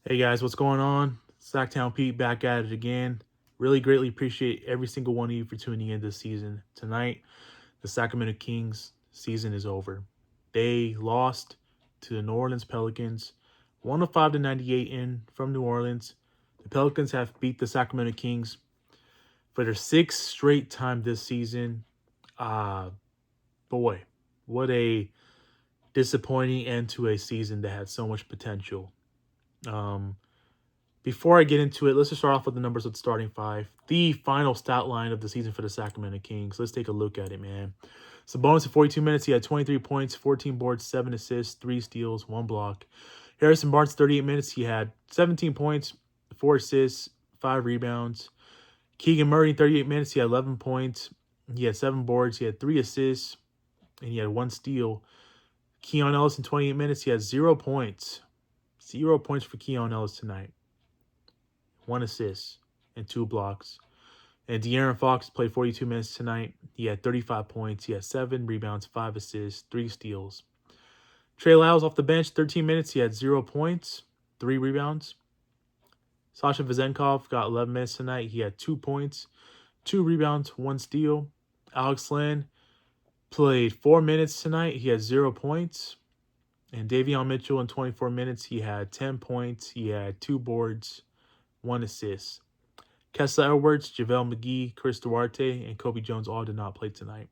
Hey guys, what's going on? Sacktown Pete back at it again. Really greatly appreciate every single one of you for tuning in this season. Tonight, the Sacramento Kings season is over. They lost to the New Orleans Pelicans, 105 to 98 in from New Orleans. The Pelicans have beat the Sacramento Kings for their sixth straight time this season. Ah, boy, what a disappointing end to a season that had so much potential. Um, Before I get into it, let's just start off with the numbers of the starting five. The final stat line of the season for the Sacramento Kings. Let's take a look at it, man. Sabonis in 42 minutes, he had 23 points, 14 boards, 7 assists, 3 steals, 1 block. Harrison Barnes, 38 minutes, he had 17 points, 4 assists, 5 rebounds. Keegan Murray in 38 minutes, he had 11 points, he had 7 boards, he had 3 assists, and he had 1 steal. Keon Ellis in 28 minutes, he had 0 points. 0 points for Keon Ellis tonight. 1 assist and 2 blocks. And De'Aaron Fox played 42 minutes tonight. He had 35 points. He had 7 rebounds, 5 assists, 3 steals. Trey Lyles off the bench, 13 minutes. He had 0 points, 3 rebounds. Sasha Vezenkov got 11 minutes tonight. He had 2 points, 2 rebounds, 1 steal. Alex Len played 4 minutes tonight. He had 0 points. And Davion Mitchell in 24 minutes, he had 10 points. He had 2 boards, 1 assist. Kessler Edwards, JaVale McGee, Chris Duarte, and Kobe Jones all did not play tonight.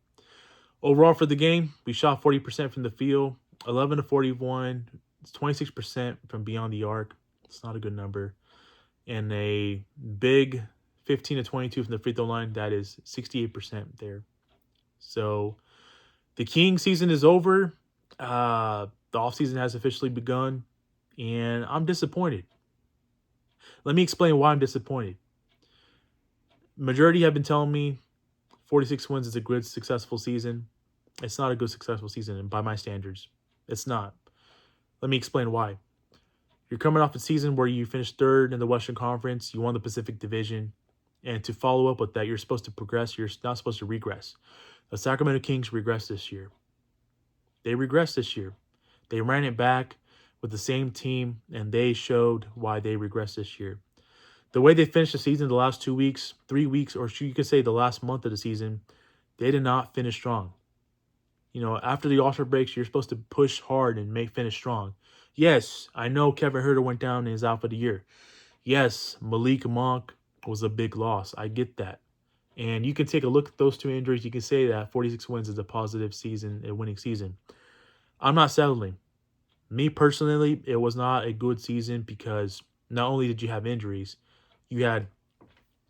Overall for the game, we shot 40% from the field, 11 to 41. It's 26% from beyond the arc. It's not a good number. And a big 15 to 22 from the free throw line. That is 68% there. So the King season is over. The offseason has officially begun. And I'm disappointed. Let me explain why I'm disappointed. Majority have been telling me 46 wins is a good, successful season. It's not a good, successful season by my standards. It's not. Let me explain why. You're coming off a season where you finished third in the Western Conference. You won the Pacific Division. And to follow up with that, you're supposed to progress. You're not supposed to regress. The Sacramento Kings regressed this year. They regressed this year. They ran it back with the same team, and they showed why they regressed this year. The way they finished the season the last 2 weeks, 3 weeks, or you could say the last month of the season, they did not finish strong. You know, after the All-Star breaks, you're supposed to push hard and finish strong. Yes, I know Kevin Huerter went down and is out for the year. Yes, Malik Monk was a big loss. I get that. And you can take a look at those 2 injuries. You can say that 46 wins is a positive season, a winning season. I'm not settling. Me personally, it was not a good season because not only did you have injuries, you had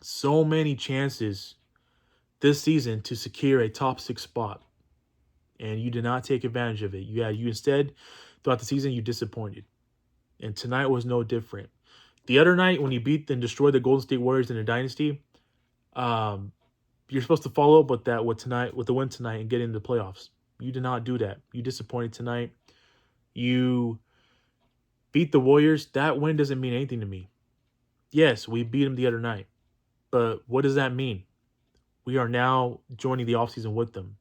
so many chances this season to secure a top 6 spot, and you did not take advantage of it. You instead, throughout the season, you disappointed, and tonight was no different. The other night, when you beat and destroyed the Golden State Warriors in the dynasty, um, you're supposed to follow up with that with the win tonight and get into the playoffs. You did not do that. You disappointed tonight. You beat the Warriors. That win doesn't mean anything to me. Yes, we beat them the other night. But what does that mean? We are now joining the offseason with them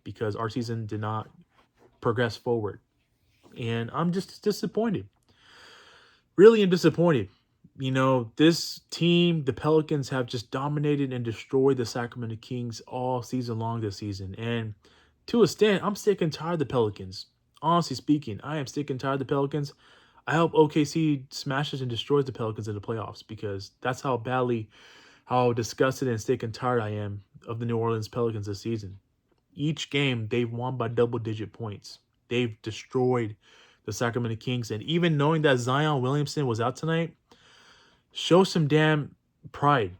because our season did not progress forward. And I'm just disappointed. Really am disappointed. You know, this team, the Pelicans, have just dominated and destroyed the Sacramento Kings all season long this season. And to a extent, I'm sick and tired of the Pelicans. Honestly speaking, I am sick and tired of the Pelicans. I hope OKC smashes and destroys the Pelicans in the playoffs because that's how disgusted and sick and tired I am of the New Orleans Pelicans this season. Each game, they've won by double-digit points. They've destroyed the Sacramento Kings. And even knowing that Zion Williamson was out tonight, show some damn pride.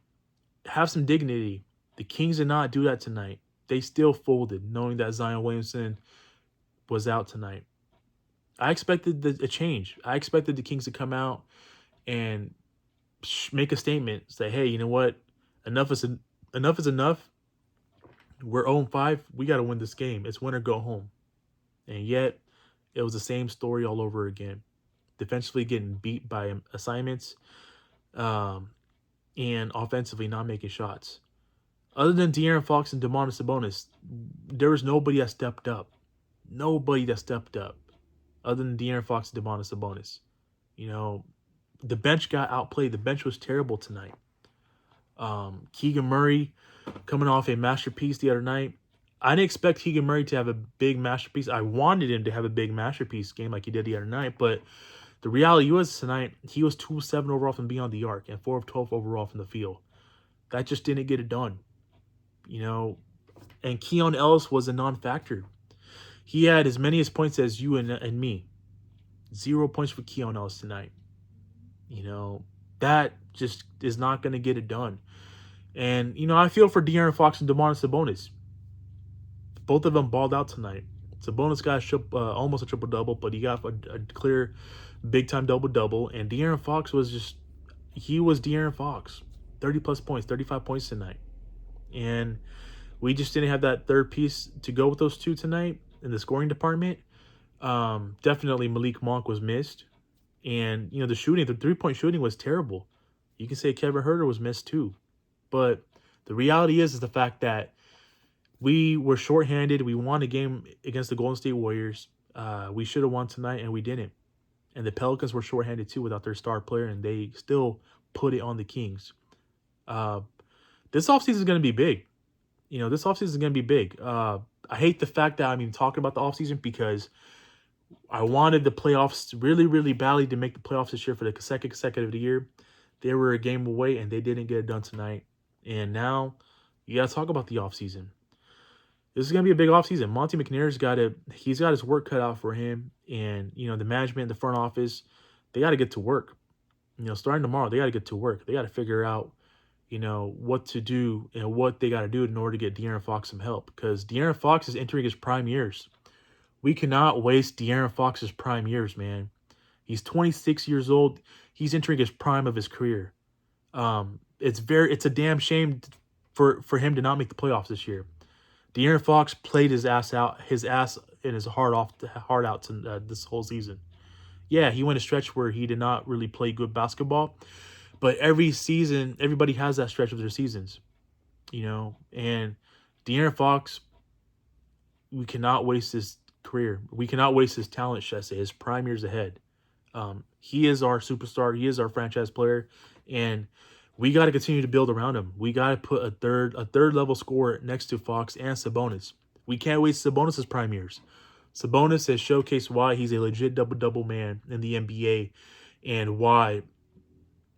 Have some dignity. The Kings did not do that tonight. They still folded, knowing that Zion Williamson was out tonight. I expected a change. I expected the Kings to come out and make a statement. Say, hey, you know what? Enough is enough. We're 0-5. We got to win this game. It's win or go home. And yet, it was the same story all over again. Defensively getting beat by assignments, and offensively not making shots. Other than De'Aaron Fox and Domantas Sabonis, there was nobody that stepped up. Nobody that stepped up other than De'Aaron Fox and Domantas Sabonis. You know, The bench got outplayed. The bench was terrible tonight. Keegan Murray coming off a masterpiece the other night. I didn't expect Keegan Murray to have a big masterpiece. I wanted him to have a big masterpiece game like he did the other night, but the reality was tonight, he was 2 of 7 overall from beyond the arc and 4 of 12 overall from the field. That just didn't get it done. And Keon Ellis was a non-factor. He had as many points as you and me. 0 points for Keon Ellis tonight. That just is not going to get it done. And, I feel for De'Aaron Fox and Domantas Sabonis. Both of them balled out tonight. Sabonis got almost a triple-double, but he got a clear big-time double-double. And De'Aaron Fox was De'Aaron Fox. 30-plus points, 35 points tonight. And we just didn't have that third piece to go with those two tonight in the scoring department. Definitely Malik Monk was missed. And, the shooting, the three-point shooting was terrible. You can say Kevin Huerter was missed too. But the reality is the fact that we were shorthanded. We won a game against the Golden State Warriors. We should have won tonight, and we didn't. And the Pelicans were shorthanded too without their star player, and they still put it on the Kings. This offseason is going to be big. This offseason is going to be big. I hate the fact that I'm even talking about the offseason because I wanted the playoffs really, really badly to make the playoffs this year for the second consecutive year. They were a game away, and they didn't get it done tonight. And now you got to talk about the offseason. This is going to be a big offseason. Monty McNair's got his work cut out for him. And, the management, the front office, they got to get to work. Starting tomorrow, they got to get to work. They got to figure out, what to do and what they got to do in order to get De'Aaron Fox some help. Because De'Aaron Fox is entering his prime years. We cannot waste De'Aaron Fox's prime years, man. He's 26 years old. He's entering his prime of his career. It's a damn shame for him to not make the playoffs this year. De'Aaron Fox played his ass out and his heart out this whole season. Yeah, he went a stretch where he did not really play good basketball, but every season, everybody has that stretch of their seasons, And De'Aaron Fox, we cannot waste his career. We cannot waste his talent, should I say, his prime years ahead. He is our superstar. He is our franchise player, and we got to continue to build around him. We got to put a third level scorer next to Fox and Sabonis. We can't waste Sabonis' prime years. Sabonis has showcased why he's a legit double-double man in the NBA and why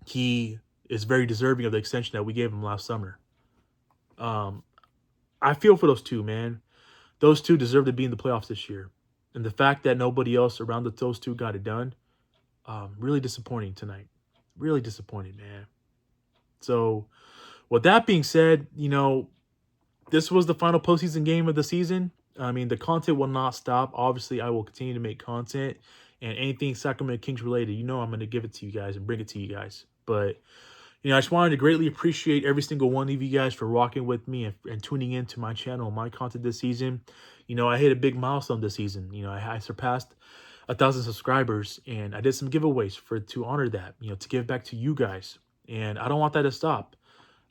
he is very deserving of the extension that we gave him last summer. I feel for those two, man. Those two deserve to be in the playoffs this year. And the fact that nobody else around those two got it done, really disappointing tonight. Really disappointing, man. So, with that being said, this was the final postseason game of the season. I mean, the content will not stop. Obviously, I will continue to make content. And anything Sacramento Kings related, I'm going to give it to you guys and bring it to you guys. But, I just wanted to greatly appreciate every single one of you guys for rocking with me and tuning into my channel, my content this season. I hit a big milestone this season. I surpassed 1,000 subscribers, and I did some giveaways to honor that, to give back to you guys. And I don't want that to stop.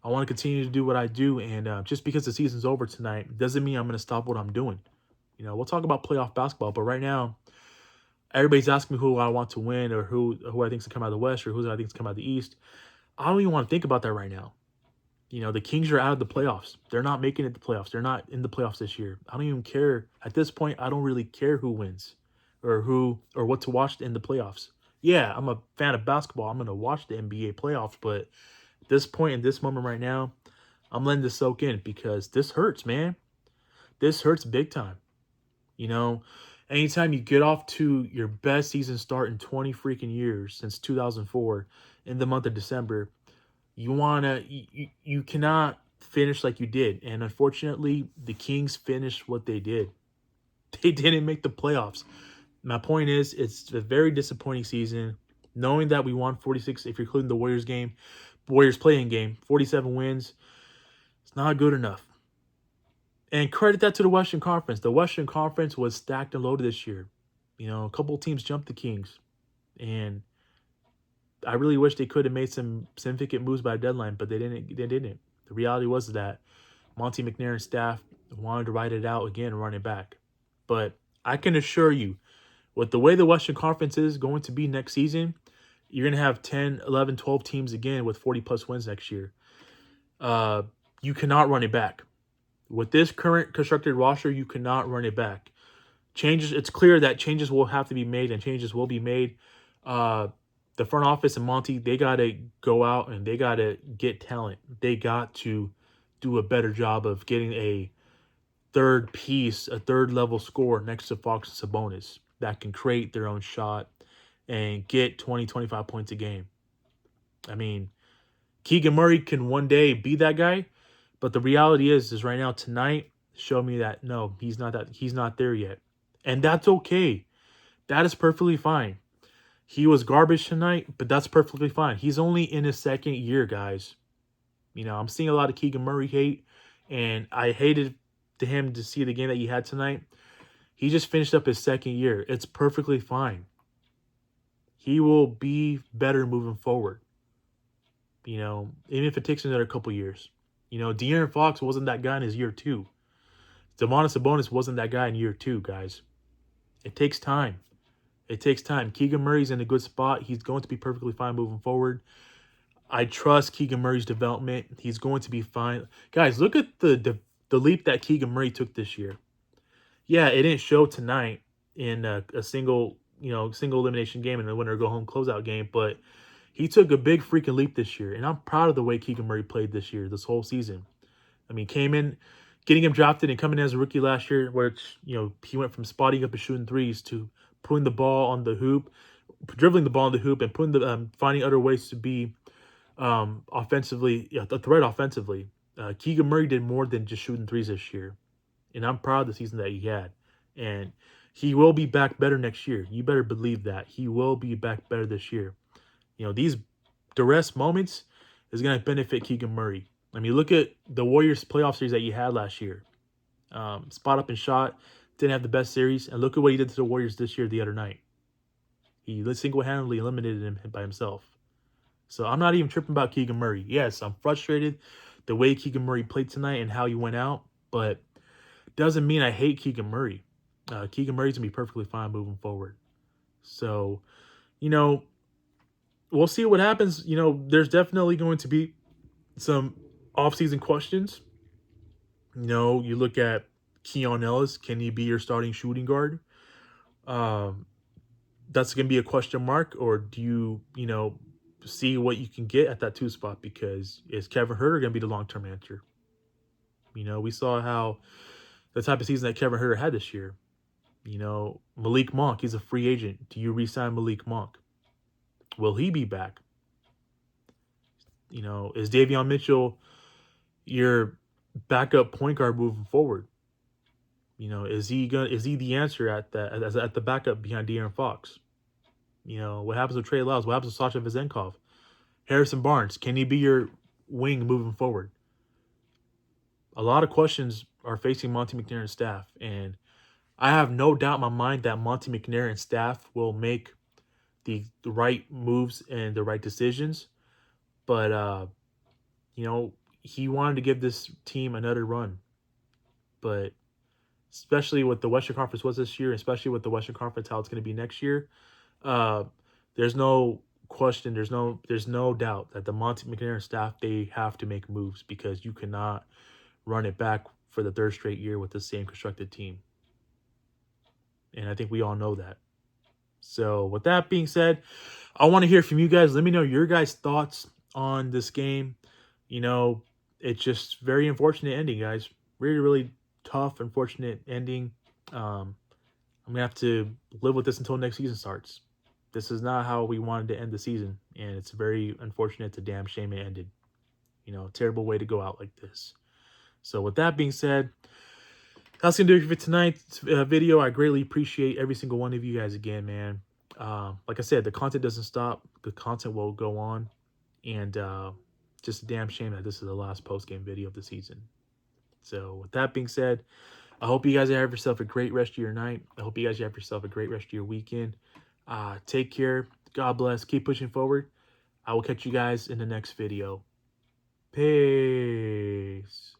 I want to continue to do what I do, and just because the season's over tonight doesn't mean I'm going to stop what I'm doing. We'll talk about playoff basketball, but right now, everybody's asking me who I want to win or who I think is going to come out of the West or who I think is going to come out of the East. I don't even want to think about that right now. The Kings are out of the playoffs. They're not making it the playoffs. They're not in the playoffs this year. I don't even care. At this point, I don't really care who wins or what to watch in the playoffs. Yeah, I'm a fan of basketball. I'm going to watch the NBA playoffs, but at this point, in this moment right now, I'm letting this soak in because this hurts, man. This hurts big time. Anytime you get off to your best season start in 20 freaking years since 2004 in the month of December, you cannot finish like you did. And unfortunately, the Kings finished what they did. They didn't make the playoffs. My point is, it's a very disappointing season. Knowing that we won 46, if you're including the Warriors playing game, 47 wins, it's not good enough. And credit that to the Western Conference. The Western Conference was stacked and loaded this year. A couple teams jumped the Kings. And I really wish they could have made some significant moves by deadline, but they didn't. The reality was that Monty McNair and staff wanted to ride it out again and run it back. But I can assure you, with the way the Western Conference is going to be next season, You're going to have 10, 11, 12 teams again with 40-plus wins next year. You cannot run it back. With this current constructed roster, you cannot run it back. Changes. It's clear that changes will have to be made, and changes will be made. The front office and Monty, they got to go out and they got to get talent. They got to do a better job of getting a third piece, a third level scorer next to Fox and Sabonis that can create their own shot and get 20, 25 points a game. I mean, Keegan Murray can one day be that guy, but the reality is right now, tonight, showed me that no, he's not there yet. And that's okay. That is perfectly fine. He was garbage tonight, but that's perfectly fine. He's only in his second year, guys. You know, I'm seeing a lot of Keegan Murray hate, and I hated him to see the game that he had tonight. He just finished up his second year. It's perfectly fine. He will be better moving forward. You know, even if it takes another couple years. You know, De'Aaron Fox wasn't that guy in his year 2. Domantas Sabonis wasn't that guy in year 2, guys. It takes time. It takes time. Keegan Murray's in a good spot. He's going to be perfectly fine moving forward. I trust Keegan Murray's development. He's going to be fine. Guys, look at the leap that Keegan Murray took this year. Yeah, it didn't show tonight in a single elimination game and a winner go home closeout game, but he took a big freaking leap this year, and I'm proud of the way Keegan Murray played this year, this whole season. I mean, came in, getting him drafted and coming in as a rookie last year, which, you know, he went from spotting up and shooting threes to putting the ball on the hoop, dribbling the ball on the hoop, and putting finding other ways to be offensively, a threat offensively. Keegan Murray did more than just shooting threes this year, and I'm proud of the season that he had. And he will be back better next year. You better believe that. He will be back better this year. You know, these duress moments is going to benefit Keegan Murray. I mean, look at the Warriors playoff series that you had last year. Spot up and shot, didn't have the best series, and look at what he did to the Warriors this year the other night. He single-handedly eliminated him by himself. So I'm not even tripping about Keegan Murray. Yes, I'm frustrated the way Keegan Murray played tonight and how he went out, but doesn't mean I hate Keegan Murray. Keegan Murray's going to be perfectly fine moving forward. So, you know, we'll see what happens. You know, there's definitely going to be some offseason questions. You know, you look at Keon Ellis. Can he be your starting shooting guard? That's going to be a question mark. Or do you know, see what you can get at that 2 spot? Because is Kevin Huerter going to be the long-term answer? You know, we saw how the type of season that Kevin Huerter had this year. You know, Malik Monk, he's a free agent. Do you re-sign Malik Monk? Will he be back? You know, is Davion Mitchell your backup point guard moving forward? You know, is he the answer at the backup behind De'Aaron Fox? You know, what happens with Trey Lyles? What happens with Sasha Vezenkov? Harrison Barnes, can he be your wing moving forward? A lot of questions are facing Monty McNair's staff, and I have no doubt in my mind that Monty McNair and staff will make the right moves and the right decisions. But, you know, he wanted to give this team another run. But especially what the Western Conference was this year, especially with the Western Conference, how it's going to be next year, there's no question, there's no doubt that the Monty McNair staff, they have to make moves, because you cannot run it back for the 3rd straight year with the same constructed team. And I think we all know that. So with that being said, I want to hear from you guys. Let me know your guys' thoughts on this game. You know, it's just very unfortunate ending, guys. Really, really tough, unfortunate ending. I'm going to have to live with this until next season starts. This is not how we wanted to end the season, and it's very unfortunate. It's a damn shame it ended. You know, terrible way to go out like this. So with that being said, that's going to do it for tonight's video. I greatly appreciate every single one of you guys again, man. Like I said, the content doesn't stop. The content will go on. And just a damn shame that this is the last post-game video of the season. So with that being said, I hope you guys have yourself a great rest of your night. I hope you guys have yourself a great rest of your weekend. Take care. God bless. Keep pushing forward. I will catch you guys in the next video. Peace.